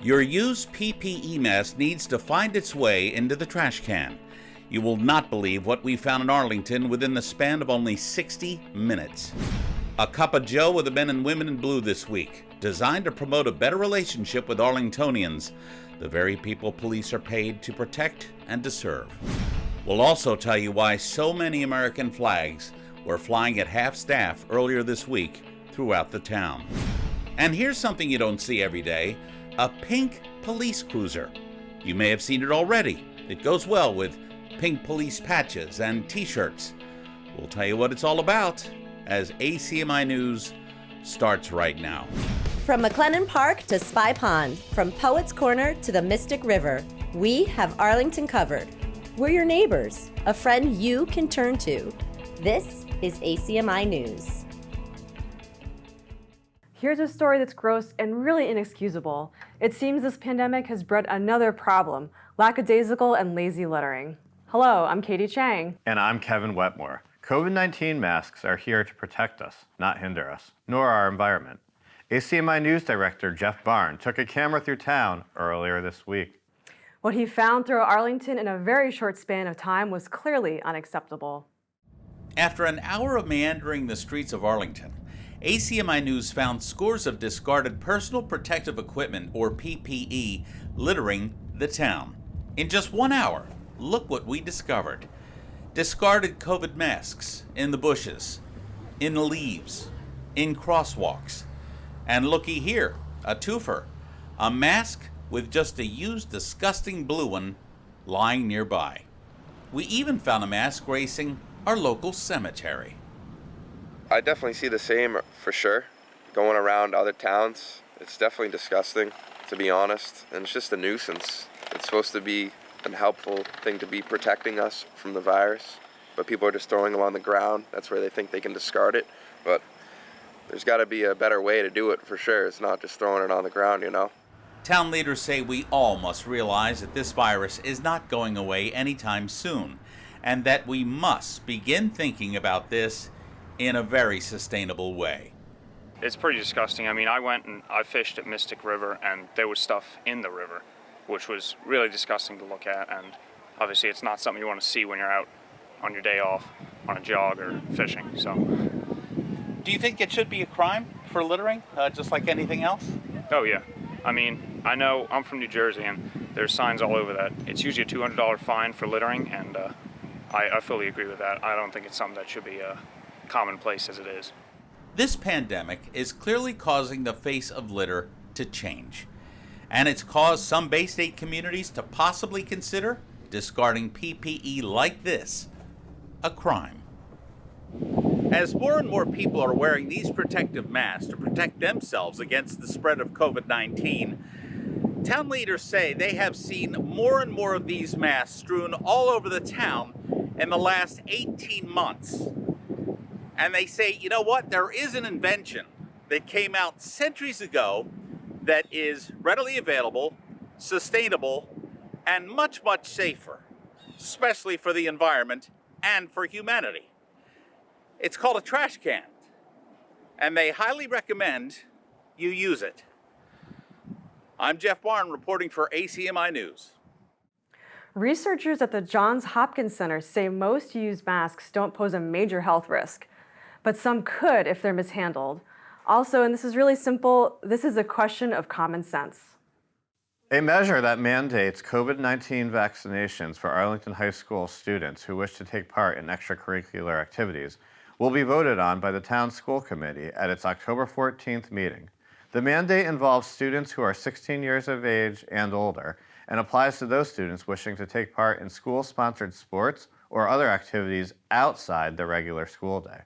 Your used PPE mask needs to find its way into the trash can. You will not believe what we found in Arlington within the span of only 60 minutes. A cup of joe with the men and women in blue this week, designed to promote a better relationship with Arlingtonians, the very people police are paid to protect and to serve. We'll also tell you why so many American flags were flying at half-staff earlier this week throughout the town. And here's something you don't see every day, a pink police cruiser. You may have seen it already. It goes well with pink police patches and t-shirts. We'll tell you what it's all about as ACMi News starts right now. From McLennan Park to Spy Pond, from Poets Corner to the Mystic River, we have Arlington covered. We're your neighbors, a friend you can turn to. This is ACMi News. Here's a story that's gross and really inexcusable. It seems this pandemic has bred another problem, lackadaisical and lazy littering. Hello, I'm Katie Chang. And I'm Kevin Wetmore. COVID-19 masks are here to protect us, not hinder us, nor our environment. ACMi News Director Jeff Barn took a camera through town earlier this week. What he found throughout Arlington in a very short span of time was clearly unacceptable. After an hour of meandering the streets of Arlington, ACMi News found scores of discarded personal protective equipment, or PPE, littering the town. In just 1 hour, look what we discovered. Discarded COVID masks in the bushes, in the leaves, in crosswalks. And looky here, a twofer, a mask with just a used, disgusting blue one lying nearby. We even found a mask gracing our local cemetery. I definitely see the same for sure. Going around other towns, it's definitely disgusting, to be honest, and it's just a nuisance. It's supposed to be a helpful thing to be protecting us from the virus, but people are just throwing them on the ground. That's where they think they can discard it, but there's got to be a better way to do it for sure. It's not just throwing it on the ground, you know? Town leaders say we all must realize that this virus is not going away anytime soon, and that we must begin thinking about this in a very sustainable way. It's pretty disgusting. I mean, I fished at Mystic River, and there was stuff in the river, which was really disgusting to look at, and obviously it's not something you want to see when you're out on your day off on a jog or fishing. So, do you think it should be a crime for littering, just like anything else? Oh yeah. I mean, I know I'm from New Jersey, and there's signs all over that. It's usually a $200 fine for littering, and I fully agree with that. I don't think it's something that should be commonplace as it is. This pandemic is clearly causing the face of litter to change, and it's caused some Bay State communities to possibly consider discarding PPE like this a crime. As more and more people are wearing these protective masks to protect themselves against the spread of COVID-19, town leaders say they have seen more and more of these masks strewn all over the town in the last 18 months. And they say, you know what, there is an invention that came out centuries ago that is readily available, sustainable, and much, much safer, especially for the environment and for humanity. It's called a trash can, and they highly recommend you use it. I'm Jeff Barn reporting for ACMi News. Researchers at the Johns Hopkins Center say most used masks don't pose a major health risk, but some could if they're mishandled. Also, and this is really simple, this is a question of common sense. A measure that mandates COVID-19 vaccinations for Arlington High School students who wish to take part in extracurricular activities will be voted on by the town school committee at its October 14th meeting. The mandate involves students who are 16 years of age and older and applies to those students wishing to take part in school-sponsored sports or other activities outside the regular school day.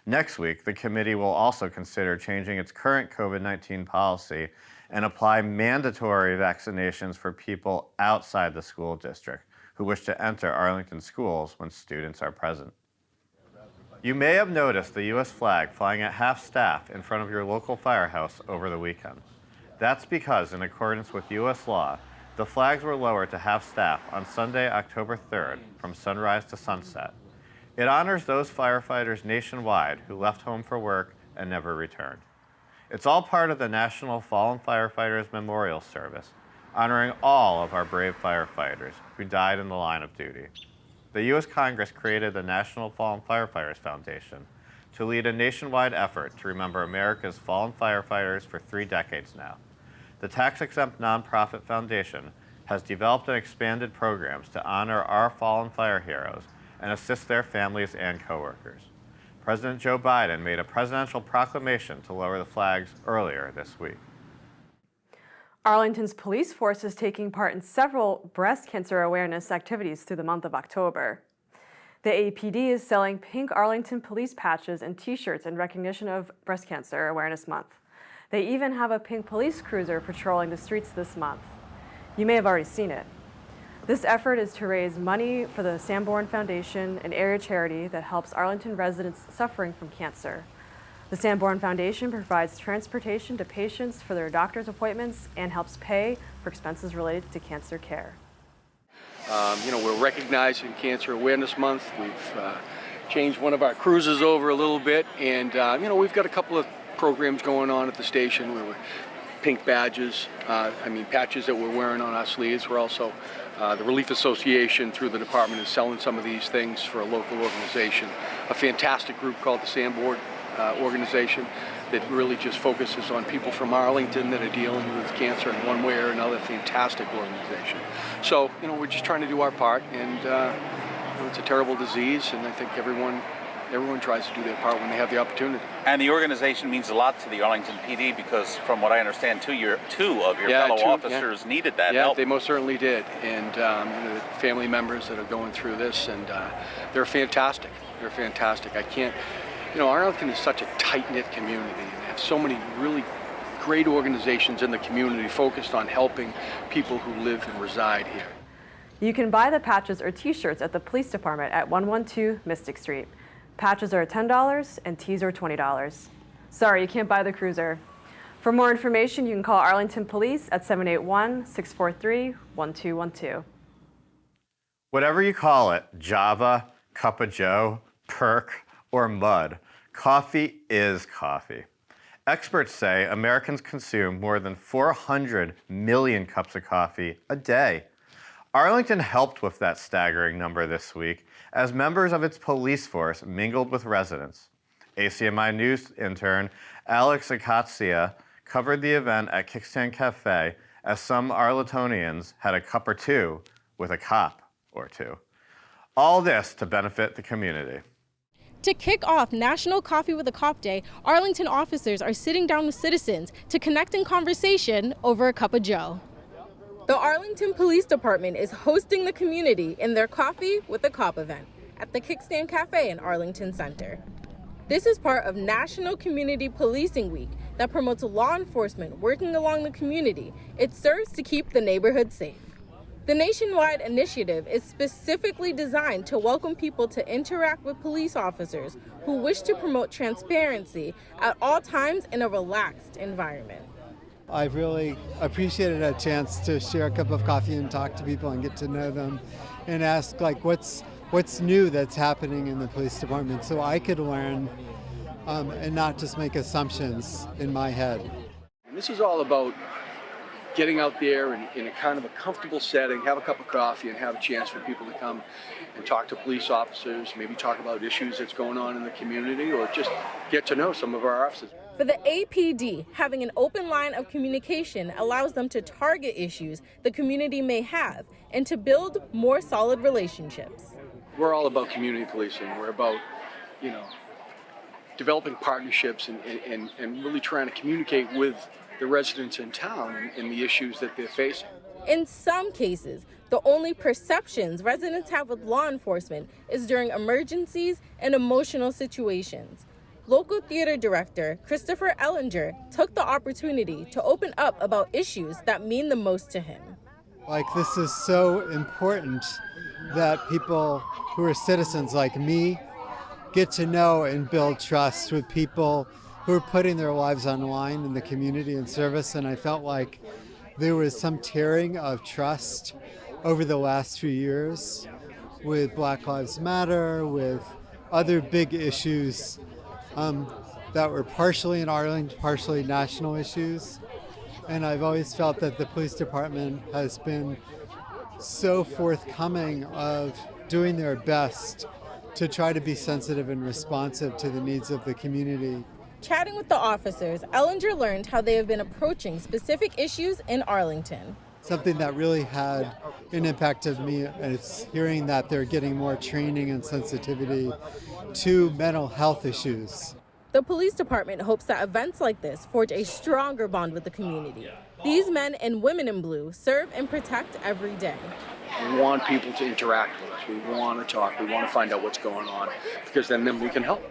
Next week, the committee will also consider changing its current COVID-19 policy and apply mandatory vaccinations for people outside the school district who wish to enter Arlington schools when students are present. You may have noticed the U.S. flag flying at half-staff in front of your local firehouse over the weekend. That's because, in accordance with U.S. law, the flags were lowered to half-staff on Sunday, October 3rd, from sunrise to sunset. It honors those firefighters nationwide who left home for work and never returned. It's all part of the National Fallen Firefighters Memorial Service, honoring all of our brave firefighters who died in the line of duty. The U.S. Congress created the National Fallen Firefighters Foundation to lead a nationwide effort to remember America's fallen firefighters for 3 decades now. The tax-exempt nonprofit foundation has developed and expanded programs to honor our fallen fire heroes and assist their families and coworkers. President Joe Biden made a presidential proclamation to lower the flags earlier this week. Arlington's police force is taking part in several breast cancer awareness activities through the month of October. The APD is selling pink Arlington police patches and t-shirts in recognition of Breast Cancer Awareness Month. They even have a pink police cruiser patrolling the streets this month. You may have already seen it. This effort is to raise money for the Sanborn Foundation, an area charity that helps Arlington residents suffering from cancer. The Sanborn Foundation provides transportation to patients for their doctor's appointments and helps pay for expenses related to cancer care. We're recognizing Cancer Awareness Month. We've changed one of our cruises over a little bit, and we've got a couple of programs going on at the station where we're pink badges, patches that we're wearing on our sleeves. We're also, the Relief Association through the department is selling some of these things for a local organization, a fantastic group called the Sanborn organization that really just focuses on people from Arlington that are dealing with cancer in one way or another. Fantastic organization. So, we're just trying to do our part, and it's a terrible disease, and I think everyone tries to do their part when they have the opportunity. And the organization means a lot to the Arlington PD because, from what I understand, two of your fellow officers needed that help. Yeah, they most certainly did. And the family members that are going through this, and they're fantastic. They're fantastic. Arlington is such a tight-knit community, and they have so many really great organizations in the community focused on helping people who live and reside here. You can buy the patches or t-shirts at the police department at 112 Mystic Street. Patches are $10 and tees are $20. Sorry, you can't buy the cruiser. For more information, you can call Arlington Police at 781-643-1212. Whatever you call it, Java, Cup of Joe, Perk, or Mud, coffee is coffee. Experts say Americans consume more than 400 million cups of coffee a day. Arlington helped with that staggering number this week as members of its police force mingled with residents. ACMi News intern Alex Akatsia covered the event at Kickstand Cafe as some Arlingtonians had a cup or two with a cop or two. All this to benefit the community. To kick off National Coffee with a Cop Day, Arlington officers are sitting down with citizens to connect in conversation over a cup of joe. The Arlington Police Department is hosting the community in their Coffee with a Cop event at the Kickstand Cafe in Arlington Center. This is part of National Community Policing Week that promotes law enforcement working along the community. It serves to keep the neighborhood safe. The nationwide initiative is specifically designed to welcome people to interact with police officers who wish to promote transparency at all times in a relaxed environment. I've really appreciated a chance to share a cup of coffee and talk to people and get to know them and ask what's new that's happening in the police department so I could learn and not just make assumptions in my head. This is all about getting out there in a kind of a comfortable setting, have a cup of coffee, and have a chance for people to come and talk to police officers, maybe talk about issues that's going on in the community, or just get to know some of our officers. For the APD, having an open line of communication allows them to target issues the community may have and to build more solid relationships. We're all about community policing. We're about, developing partnerships and really trying to communicate with the residents in town and the issues that they're facing. In some cases, the only perceptions residents have with law enforcement is during emergencies and emotional situations. Local theater director Christopher Ellinger took the opportunity to open up about issues that mean the most to him. This is so important that people who are citizens like me get to know and build trust with people who are putting their lives on the line in the community and service, and I felt like there was some tearing of trust over the last few years with Black Lives Matter, with other big issues that were partially in Arlington, partially national issues. And I've always felt that the police department has been so forthcoming of doing their best to try to be sensitive and responsive to the needs of the community. Chatting with the officers, Ellinger learned how they have been approaching specific issues in Arlington. Something that really had an impact on me is hearing that they're getting more training and sensitivity to mental health issues. The police department hopes that events like this forge a stronger bond with the community. These men and women in blue serve and protect every day. We want people to interact with us. We want to talk. We want to find out what's going on, because then we can help.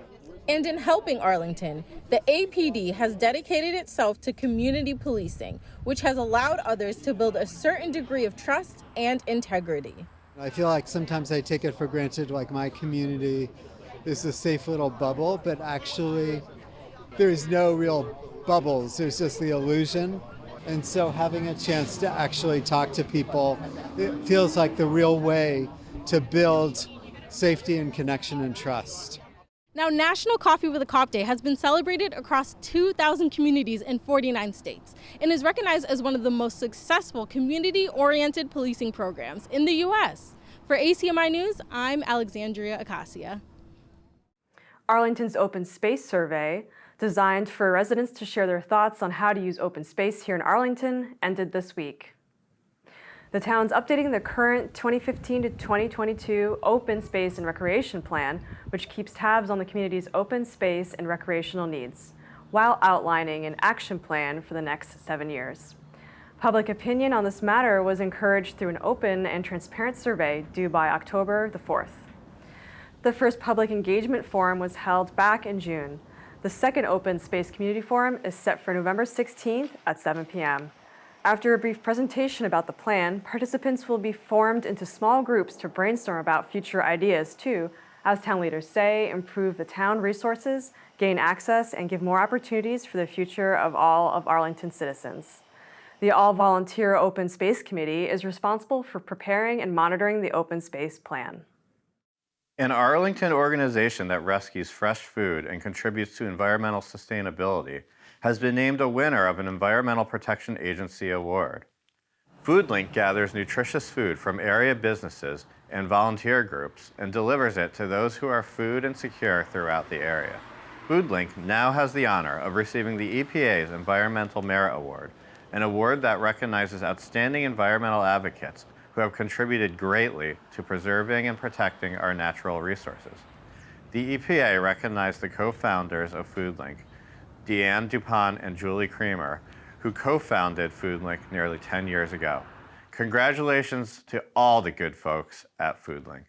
And in helping Arlington, the APD has dedicated itself to community policing, which has allowed others to build a certain degree of trust and integrity. I feel like sometimes I take it for granted, like my community is a safe little bubble, but actually there's no real bubbles, there's just the illusion. And so having a chance to actually talk to people, it feels like the real way to build safety and connection and trust. Now, National Coffee with a Cop Day has been celebrated across 2,000 communities in 49 states and is recognized as one of the most successful community-oriented policing programs in the U.S. For ACMi News, I'm Alexandria Acacia. Arlington's Open Space Survey, designed for residents to share their thoughts on how to use open space here in Arlington, ended this week. The town's updating the current 2015 to 2022 Open Space and Recreation Plan, which keeps tabs on the community's open space and recreational needs, while outlining an action plan for the next 7 years. Public opinion on this matter was encouraged through an open and transparent survey due by October the 4th. The first public engagement forum was held back in June. The second Open Space Community Forum is set for November 16th at 7 p.m. After a brief presentation about the plan, participants will be formed into small groups to brainstorm about future ideas to, as town leaders say, improve the town resources, gain access, and give more opportunities for the future of all of Arlington's citizens. The all-volunteer Open Space Committee is responsible for preparing and monitoring the open space plan. An Arlington organization that rescues fresh food and contributes to environmental sustainability has been named a winner of an Environmental Protection Agency award. FoodLink gathers nutritious food from area businesses and volunteer groups and delivers it to those who are food insecure throughout the area. FoodLink now has the honor of receiving the EPA's Environmental Merit Award, an award that recognizes outstanding environmental advocates who have contributed greatly to preserving and protecting our natural resources. The EPA recognized the co-founders of FoodLink, Deanne DuPont and Julie Creamer, who co-founded FoodLink nearly 10 years ago. Congratulations to all the good folks at FoodLink.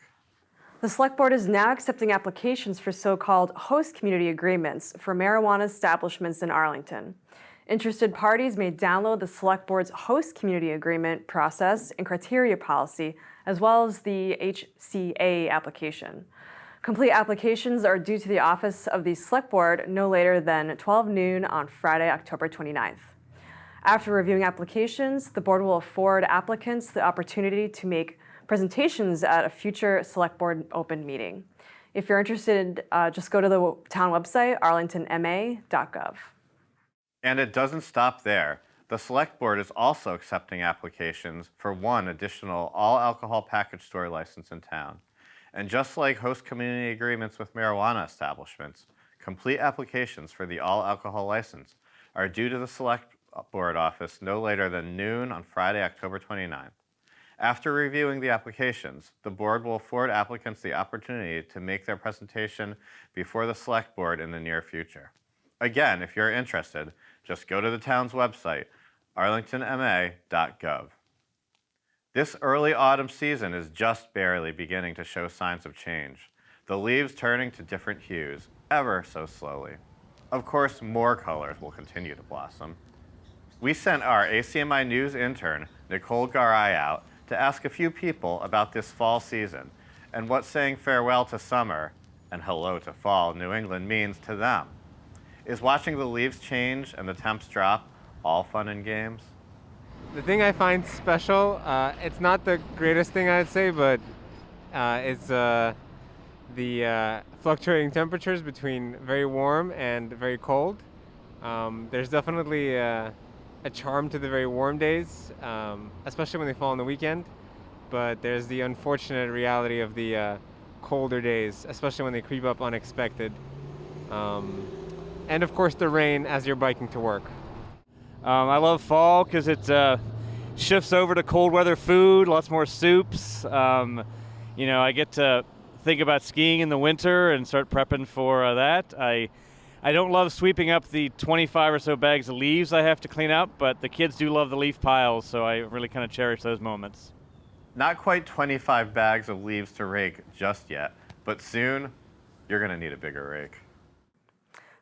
The Select Board is now accepting applications for so-called host community agreements for marijuana establishments in Arlington. Interested parties may download the Select Board's host community agreement process and criteria policy, as well as the HCA application. Complete applications are due to the office of the Select Board no later than 12 noon on Friday, October 29th. After reviewing applications, the board will afford applicants the opportunity to make presentations at a future Select Board open meeting. If you're interested, just go to the town website, arlingtonma.gov. And it doesn't stop there. The Select Board is also accepting applications for one additional all-alcohol package store license in town. And just like host community agreements with marijuana establishments, complete applications for the all-alcohol license are due to the Select Board office no later than noon on Friday, October 29th. After reviewing the applications, the board will afford applicants the opportunity to make their presentation before the Select Board in the near future. Again, if you're interested, just go to the town's website, arlingtonma.gov. This early autumn season is just barely beginning to show signs of change, the leaves turning to different hues, ever so slowly. Of course, more colors will continue to blossom. We sent our ACMi News intern, Nicole Garay, out to ask a few people about this fall season and what saying farewell to summer and hello to fall New England means to them. Is watching the leaves change and the temps drop all fun and games? The thing I find special, it's not the greatest thing I'd say, but it's the fluctuating temperatures between very warm and very cold. There's definitely a a charm to the very warm days, especially when they fall on the weekend. But there's the unfortunate reality of the colder days, especially when they creep up unexpected. And of course the rain as you're biking to work. I love fall because it shifts over to cold weather food, lots more soups. I get to think about skiing in the winter and start prepping for that. I don't love sweeping up the 25 or so bags of leaves I have to clean up, but the kids do love the leaf piles, so I really kind of cherish those moments. Not quite 25 bags of leaves to rake just yet, but soon you're going to need a bigger rake.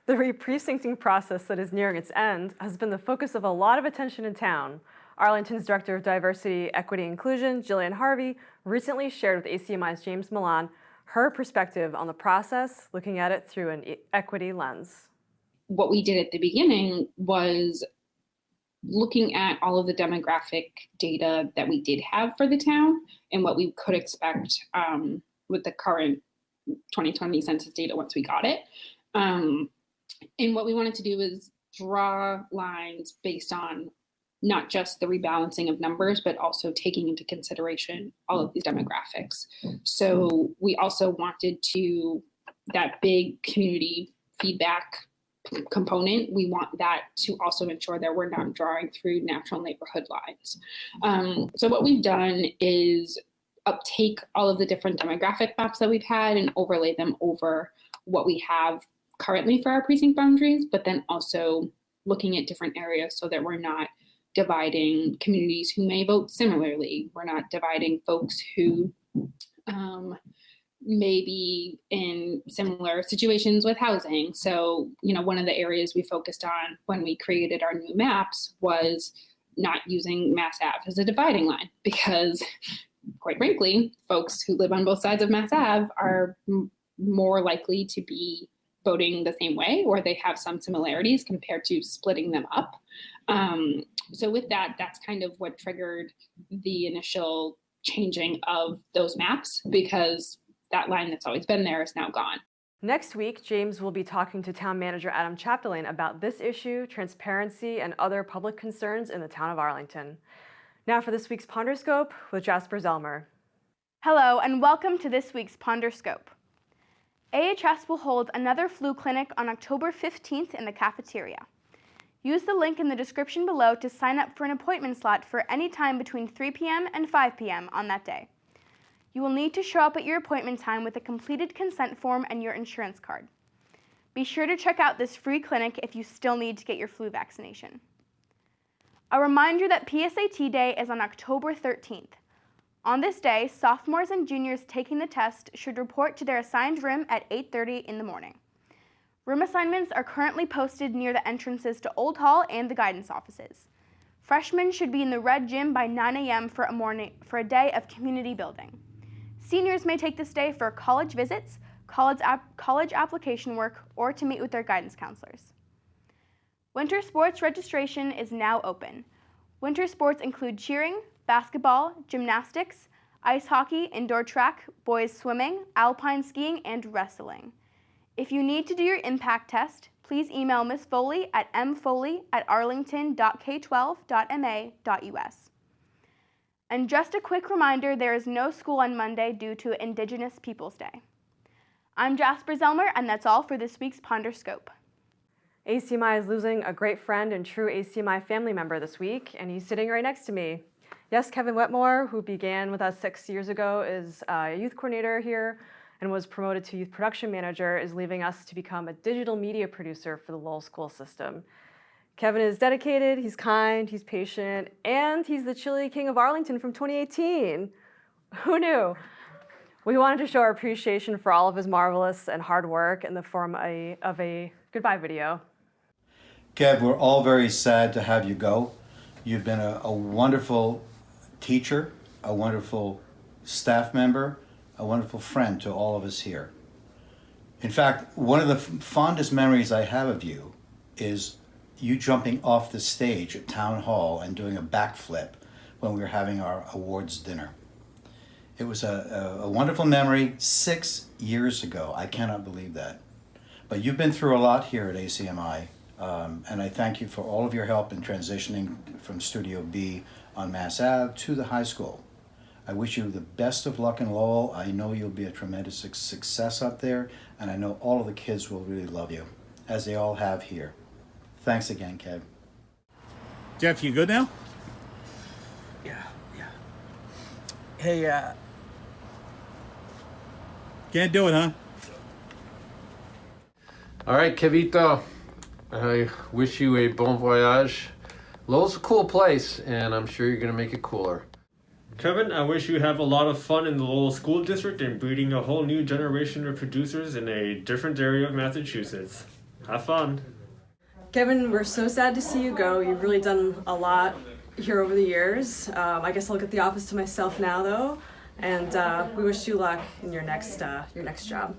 The reprecincting process that is nearing its end has been the focus of a lot of attention in town. Arlington's Director of Diversity, Equity, and Inclusion, Jillian Harvey, recently shared with ACMi's James Milan her perspective on the process, looking at it through an equity lens. What we did at the beginning was looking at all of the demographic data that we did have for the town and what we could expect with the current 2020 census data once we got it. And what we wanted to do is draw lines based on not just the rebalancing of numbers, but also taking into consideration all of these demographics. So we also wanted that big community feedback component, we want that to also ensure that we're not drawing through natural neighborhood lines. So what we've done is take all of the different demographic maps that we've had and overlay them over what we have currently for our precinct boundaries, but then also looking at different areas so that we're not dividing communities who may vote similarly. We're not dividing folks who may be in similar situations with housing. So, one of the areas we focused on when we created our new maps was not using Mass Ave as a dividing line, because quite frankly, folks who live on both sides of Mass Ave are more likely to be voting the same way, or they have some similarities compared to splitting them up. So with that, that's kind of what triggered the initial changing of those maps, because that line that's always been there is now gone. Next week, James will be talking to Town Manager Adam Chapdelaine about this issue, transparency, and other public concerns in the town of Arlington. Now for this week's Ponderscope with Jasper Zelmer. Hello, and welcome to this week's Ponderscope. AHS will hold another flu clinic on October 15th in the cafeteria. Use the link in the description below to sign up for an appointment slot for any time between 3 p.m. and 5 p.m. on that day. You will need to show up at your appointment time with a completed consent form and your insurance card. Be sure to check out this free clinic if you still need to get your flu vaccination. A reminder that PSAT Day is on October 13th. On this day, sophomores and juniors taking the test should report to their assigned room at 8:30 in the morning. Room assignments are currently posted near the entrances to Old Hall and the guidance offices. Freshmen should be in the red gym by 9 a.m. for a day of community building. Seniors may take this day for college visits, college application work, or to meet with their guidance counselors. Winter sports registration is now open. Winter sports include cheering, basketball, gymnastics, ice hockey, indoor track, boys swimming, alpine skiing, and wrestling. If you need to do your impact test, please email Ms. Foley at mfoley@arlington.k12.ma.us. And just a quick reminder, there is no school on Monday due to Indigenous Peoples Day. I'm Jasper Zelmer, and that's all for this week's Ponderscope. ACMi is losing a great friend and true ACMi family member this week, and he's sitting right next to me. Yes, Kevin Wetmore, who began with us 6 years ago, is a youth coordinator here and was promoted to youth production manager, is leaving us to become a digital media producer for the Lowell school system. Kevin is dedicated, he's kind, he's patient, and he's the Chili King of Arlington from 2018. Who knew? We wanted to show our appreciation for all of his marvelous and hard work in the form of a goodbye video. Kev, we're all very sad to have you go. You've been a wonderful teacher, a wonderful staff member, a wonderful friend to all of us here. In fact, one of the fondest memories I have of you is you jumping off the stage at Town Hall and doing a backflip when we were having our awards dinner. It was a wonderful memory 6 years ago. I cannot believe that. But you've been through a lot here at ACMi. And I thank you for all of your help in transitioning from Studio B on Mass Ave to the high school. I wish you the best of luck in Lowell. I know you'll be a tremendous success up there, and I know all of the kids will really love you, as they all have here. Thanks again, Kev. Jeff, you good now? Yeah. Hey, Can't do it, huh? All right, Kevito. I wish you a bon voyage. Lowell's a cool place, and I'm sure you're going to make it cooler. Kevin, I wish you have a lot of fun in the Lowell School District and breeding a whole new generation of producers in a different area of Massachusetts. Have fun. Kevin, we're so sad to see you go. You've really done a lot here over the years. I guess I'll get the office to myself now, though, and we wish you luck in your next job.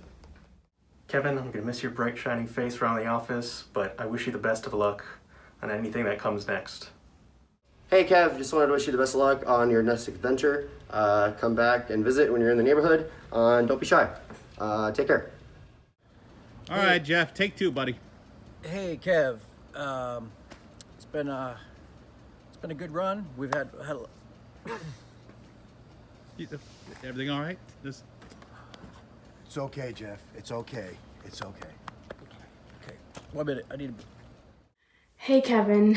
Kevin, I'm gonna miss your bright, shining face around the office, but I wish you the best of luck on anything that comes next. Hey Kev, just wanted to wish you the best of luck on your next adventure. Come back and visit when you're in the neighborhood, and don't be shy. Take care. All right, Jeff, take two, buddy. hey, Kev. It's been a good run. We've had Everything all right? It's okay, Jeff. It's okay. It's okay. Okay. 1 minute. I need. Hey, Kevin.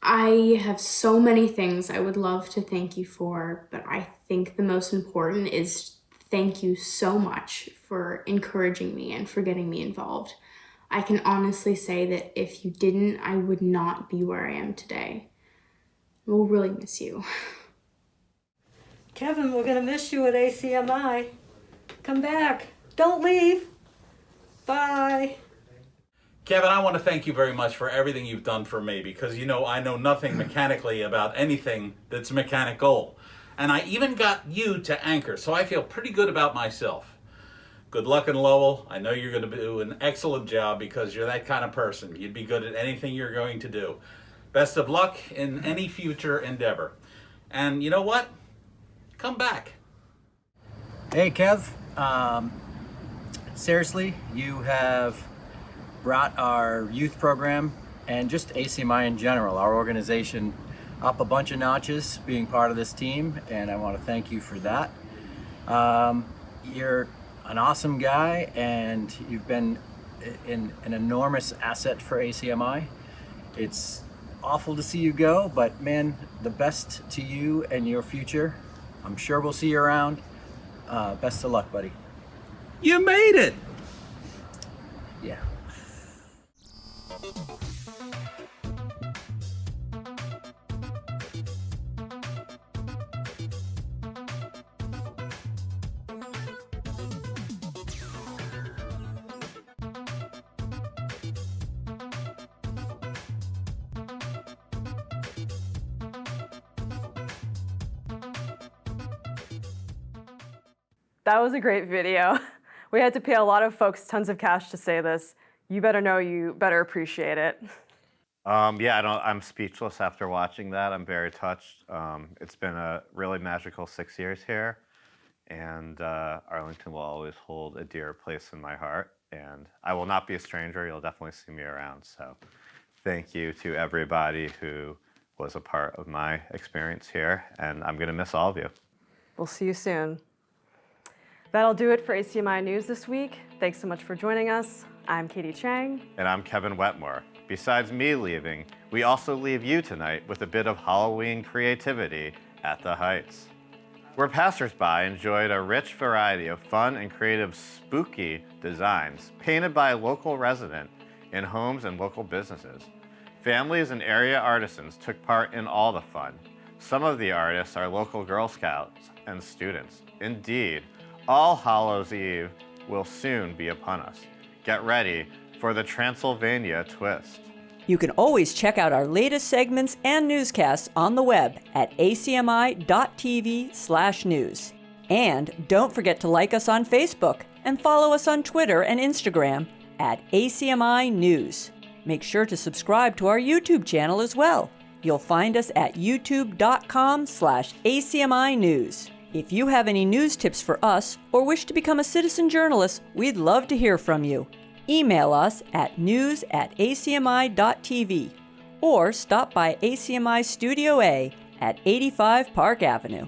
I have so many things I would love to thank you for, but I think the most important is thank you so much for encouraging me and for getting me involved. I can honestly say that if you didn't, I would not be where I am today. We'll really miss you. Kevin, we're gonna miss you at ACMi. Come back. Don't leave. Bye. Kevin, I want to thank you very much for everything you've done for me because, you know, I know nothing mechanically about anything that's mechanical. And I even got you to anchor, so I feel pretty good about myself. Good luck in Lowell. I know you're going to do an excellent job because you're that kind of person. You'd be good at anything you're going to do. Best of luck in any future endeavor. And you know what? Come back. Hey, Kev. Seriously, you have brought our youth program and just ACMi in general, our organization, up a bunch of notches being part of this team, and I want to thank you for that. You're an awesome guy, and you've been an enormous asset for ACMi. It's awful to see you go, but man, the best to you and your future. I'm sure we'll see you around. Best of luck, buddy. You made it! Yeah. That was a great video. We had to pay a lot of folks tons of cash to say this. You better know, you better appreciate it. I'm speechless after watching that. I'm very touched. It's been a really magical 6 years here, and Arlington will always hold a dear place in my heart, and I will not be a stranger. You'll definitely see me around, so thank you to everybody who was a part of my experience here, and I'm gonna miss all of you. We'll see you soon. That'll do it for ACMi News this week. Thanks so much for joining us. I'm Katie Chang. And I'm Kevin Wetmore. Besides me leaving, we also leave you tonight with a bit of Halloween creativity at the Heights, where passersby enjoyed a rich variety of fun and creative spooky designs painted by a local resident in homes and local businesses. Families and area artisans took part in all the fun. Some of the artists are local Girl Scouts and students. Indeed, All Hallows Eve will soon be upon us. Get ready for the Transylvania twist. You can always check out our latest segments and newscasts on the web at acmi.tv/news. And don't forget to like us on Facebook and follow us on Twitter and Instagram at ACMi News. Make sure to subscribe to our YouTube channel as well. You'll find us at youtube.com/ACMi News. If you have any news tips for us or wish to become a citizen journalist, we'd love to hear from you. Email us at news@acmi.tv or stop by ACMI Studio A at 85 Park Avenue.